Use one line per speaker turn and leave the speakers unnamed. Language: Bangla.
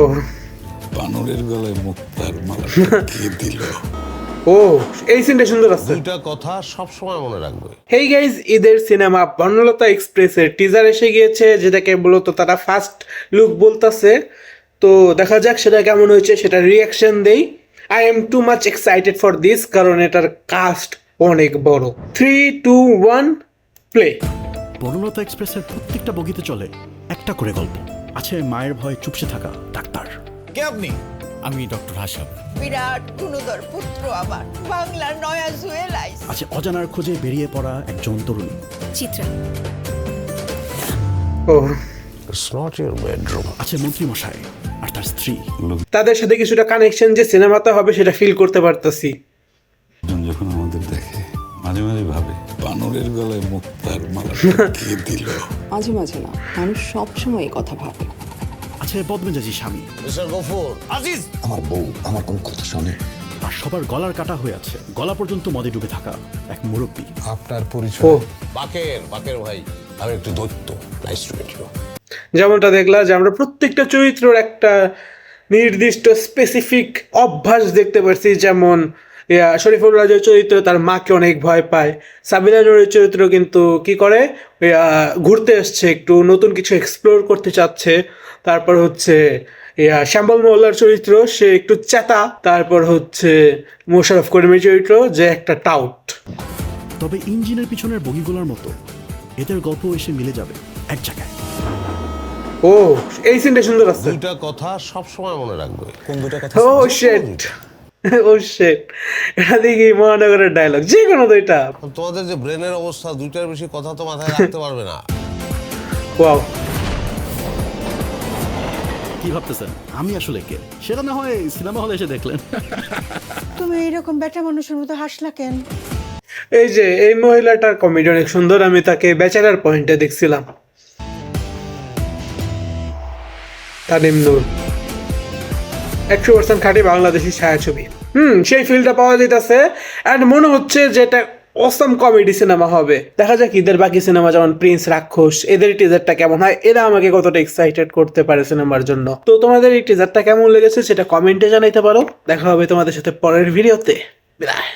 ও
বানরের গলায় মুক্তার মালা কে দিল?
ও এই সিনটা সুন্দর আছে।
দুইটা কথা সবসময় মনে রাখবে।
হেই গাইজ, ঈদের সিনেমা বর্ণলতা এক্সপ্রেসের টিজার এসে গিয়েছে, যেটাকে মূলত তারা ফার্স্ট লুক বলতেছে। তো দেখা যাক সেটা কেমন হয়েছে, সেটা রিয়াকশন দেই। I am too much excited for this, কারণ এটার কাস্ট অনেক বড়। 3, 2, 1 প্লে।
বর্ণলতা এক্সপ্রেসের প্রত্যেকটা বগিতে চলে একটা করে গল্প। আছে মায়ের ভয়ে চুপসে থাকা ডাক্তার।
কে আপনি?
আমি ডক্টর হাসাব।
বিরাট গুণধর পুত্র আমার, বাংলার নয়া জুয়েলাইস।
আছে অজানার খোঁজে বেরিয়ে পড়া একজন তরুণী।
চিত্রা।
ও
It's not your bedroom.
আছে মন্ত্রী মশাই আর তার স্ত্রী।
তাদের সাথে কিছুটা কানেকশন যে সিনেমাতে হবে সেটা ফিল করতে পারতেছি।
লোকজন যখন আমাদের দেখে মাঝে মাঝে ভাবে বানরের গলায় মুক্তার মালা কে দিল?
মাঝে মাঝে না, মানুষ সবসময় এই কথা ভাবে।
আছে বদমেজাজি স্বামী
মিস্টার গফুর,
আজিজ,
আমার বউ আমার কোন কথা শোনে?
আর সবার গলার কাটা হয়ে আছে, গলা পর্যন্ত মদে ডুবে থাকা এক মুরব্বী।
আপনার
ও
পরিচয়?
বাকের ভাই, আমি একটু দৈত্য। Nice to meet you.
যেমনটা দেখলা যে আমরা প্রত্যেকটা চরিত্রের একটা নির্দিষ্ট স্পেসিফিক অভ্যাস দেখতে পারছি। যেমন শরীফুল রাজের চরিত্র তার মাকে অনেক ভয় পায়। সাবিনা নূরের চরিত্র কিন্তু কি করে, ঘুরতে এসছে, একটু নতুন কিছু এক্সপ্লোর করতে চাচ্ছে। তারপর হচ্ছে শ্যামল মোল্লার চরিত্র, সে একটু চেতা। তারপর হচ্ছে মোশাররফ করিমের চরিত্র, যে একটা টাউট।
তবে ইঞ্জিনের পিছনের বগিগুলোর মতো এদের গল্প এসে মিলে যাবে এক জায়গায়।
ও এই সিনটা সুন্দর আছে।
দুইটা কথা সবসময় মনে রাখবে।
কোন দুটা কথা?
ও শিট, ও শিট, এটা দেখি মহানগরের ডায়লগ, যে কোনো দুইটা।
তোমাদের যে ব্রেনের অবস্থা, দুইটার বেশি কথা তো মাথায় রাখতে পারবে না।
ওয়াও,
কি ভাবতেছেন আমি আসলে কে? সেটা না হয় সিনেমা হলে এসে দেখলেন।
তুমি এইরকম বেটা মানুষের মতো হাসলা কেন?
এই যে এই মহিলাটার কমেডি অনেক সুন্দর। আমি তাকে ব্যাচেলার পয়েন্টে দেখছিলাম। তানিম নূর 100% খাঁটি বাংলাদেশি ছায়াছবি। সেই ফিলটা পাওয়া যেতেছে। অ্যান্ড মনে হচ্ছে যে এটা অসম কমেডি সিনেমা হবে। দেখা যাক ঈদের বাকি সিনেমা যেমন প্রিন্স, রাক্ষস, এদের টিজারটা কেমন হয়, এরা আমাকে কতটা এক্সাইটেড করতে পারে সিনেমার জন্য। তো তোমাদের এই টিজারটা কেমন লেগেছে সেটা কমেন্টে জানাইতে পারো। দেখা হবে তোমাদের সাথে পরের ভিডিওতে। বিদায়।